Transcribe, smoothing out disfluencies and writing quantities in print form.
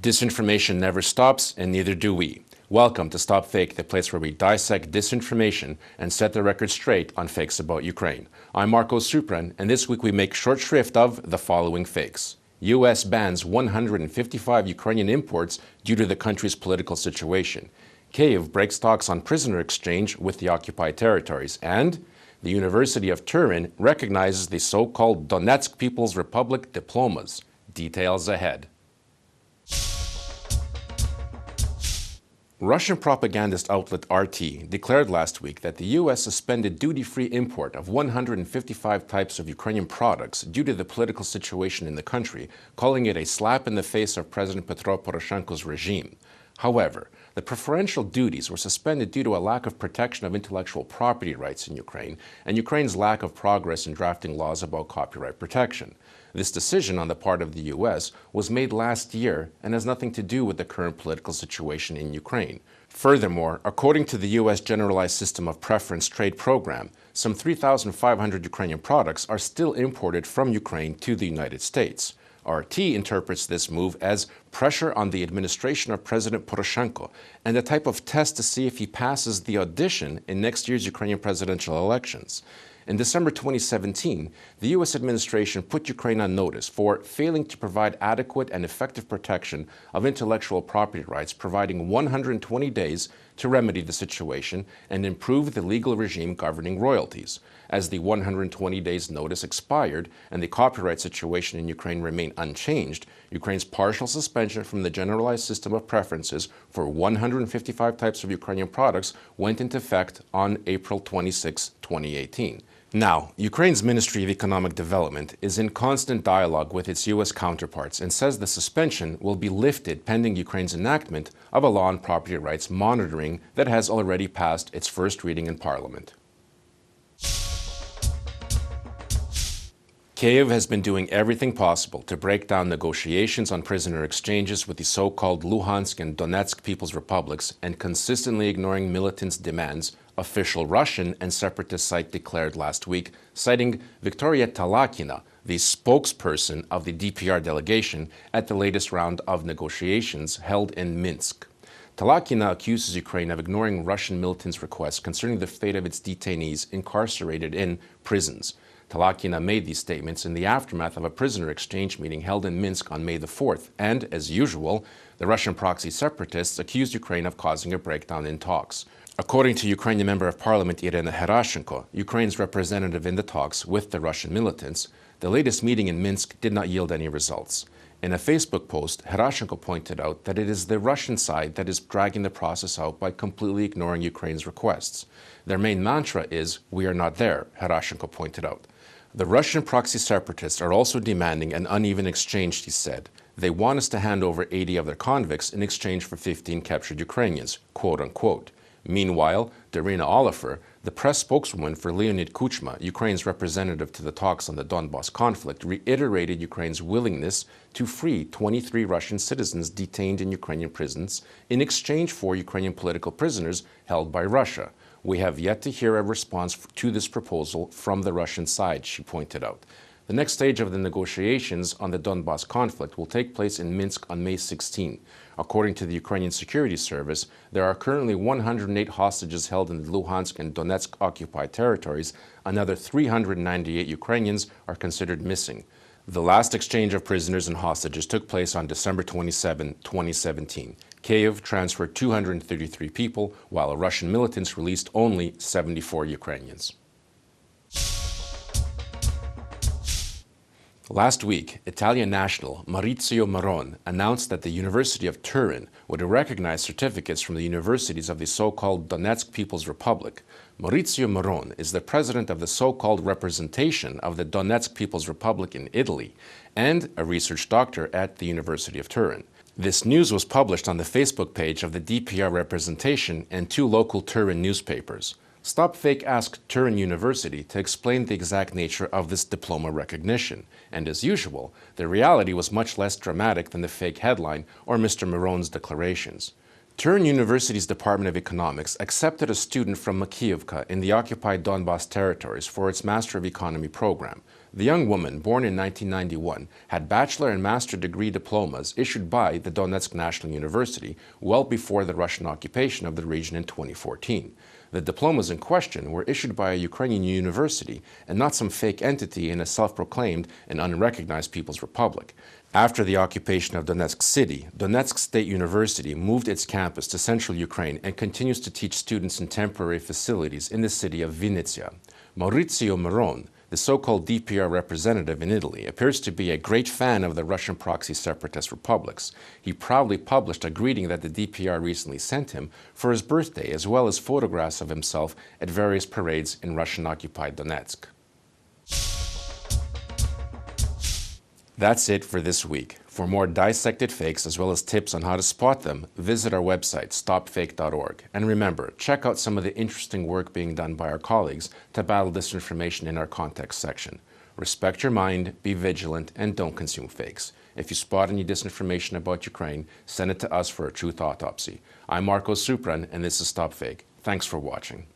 Disinformation never stops, and neither do we. Welcome to StopFake, the place where we dissect disinformation and set the record straight on fakes about Ukraine. I'm Marko Suprun, and this week we make short shrift of the following fakes. U.S. bans 155 Ukrainian imports due to the country's political situation. Kyiv breaks talks on prisoner exchange with the occupied territories. And the University of Turin recognizes the so-called Donetsk People's Republic diplomas. Details ahead. Russian propagandist outlet RT declared last week that the U.S. suspended duty-free import of 155 types of Ukrainian products due to the political situation in the country, calling it a slap in the face of President Petro Poroshenko's regime. However, the preferential duties were suspended due to a lack of protection of intellectual property rights in Ukraine and Ukraine's lack of progress in drafting laws about copyright protection. This decision on the part of the U.S. was made last year and has nothing to do with the current political situation in Ukraine. Furthermore, according to the U.S. Generalized System of Preference Trade Program, some 3,500 Ukrainian products are still imported from Ukraine to the United States. RT interprets this move as pressure on the administration of President Poroshenko and a type of test to see if he passes the audition in next year's Ukrainian presidential elections. In December 2017, the U.S. administration put Ukraine on notice for failing to provide adequate and effective protection of intellectual property rights, providing 120 days to remedy the situation and improve the legal regime governing royalties. As the 120 days notice expired and the copyright situation in Ukraine remained unchanged, Ukraine's partial suspension from the Generalized System of Preferences for 155 types of Ukrainian products went into effect on April 26, 2018. Now, Ukraine's Ministry of Economic Development is in constant dialogue with its U.S. counterparts and says the suspension will be lifted pending Ukraine's enactment of a law on property rights monitoring that has already passed its first reading in Parliament. Kyiv has been doing everything possible to break down negotiations on prisoner exchanges with the so-called Luhansk and Donetsk People's Republics and consistently ignoring militants' demands, official Russian and separatist site declared last week, citing Victoria Talakina, the spokesperson of the DPR delegation at the latest round of negotiations held in Minsk. Talakina accuses Ukraine of ignoring Russian militants' requests concerning the fate of its detainees incarcerated in prisons. Talakina made these statements in the aftermath of a prisoner exchange meeting held in Minsk on May the 4th, and, as usual, the Russian proxy separatists accused Ukraine of causing a breakdown in talks. According to Ukrainian Member of Parliament Irina Herashenko, Ukraine's representative in the talks with the Russian militants, the latest meeting in Minsk did not yield any results. In a Facebook post, Herashenko pointed out that it is the Russian side that is dragging the process out by completely ignoring Ukraine's requests. Their main mantra is, "We are not there," Herashenko pointed out. The Russian proxy separatists are also demanding an uneven exchange, he said. They want us to hand over 80 of their convicts in exchange for 15 captured Ukrainians, quote unquote. Meanwhile, Darina Oliver, the press spokeswoman for Leonid Kuchma, Ukraine's representative to the talks on the Donbas conflict, reiterated Ukraine's willingness to free 23 Russian citizens detained in Ukrainian prisons in exchange for Ukrainian political prisoners held by Russia. We have yet to hear a response to this proposal from the Russian side, she pointed out. The next stage of the negotiations on the Donbas conflict will take place in Minsk on May 16. According to the Ukrainian Security Service, there are currently 108 hostages held in the Luhansk and Donetsk occupied territories. Another 398 Ukrainians are considered missing. The last exchange of prisoners and hostages took place on December 27, 2017. Kyiv transferred 233 people, while Russian militants released only 74 Ukrainians. Last week, Italian national Maurizio Marron announced that the University of Turin would recognize certificates from the universities of the so-called Donetsk People's Republic. Maurizio Marron is the president of the so-called representation of the Donetsk People's Republic in Italy and a research doctor at the University of Turin. This news was published on the Facebook page of the DPR representation and 2 local Turin newspapers. StopFake asked Turin University to explain the exact nature of this diploma recognition, and as usual, the reality was much less dramatic than the fake headline or Mr. Marron's declarations. Turin University's Department of Economics accepted a student from Makiivka in the occupied Donbas territories for its Master of Economy program. The young woman, born in 1991, had bachelor and master degree diplomas issued by the Donetsk National University well before the Russian occupation of the region in 2014. The diplomas in question were issued by a Ukrainian university and not some fake entity in a self-proclaimed and unrecognized People's Republic. After the occupation of Donetsk city, Donetsk State University moved its campus to central Ukraine and continues to teach students in temporary facilities in the city of Vinnytsia. Maurizio Marone, the so-called DPR representative in Italy, appears to be a great fan of the Russian proxy separatist republics. He proudly published a greeting that the DPR recently sent him for his birthday, as well as photographs of himself at various parades in Russian-occupied Donetsk. That's it for this week. For more dissected fakes as well as tips on how to spot them, visit our website, StopFake.org. And remember, check out some of the interesting work being done by our colleagues to battle disinformation in our context section. Respect your mind, be vigilant, and don't consume fakes. If you spot any disinformation about Ukraine, send it to us for a truth autopsy. I'm Marko Suprun, and this is StopFake. Thanks for watching.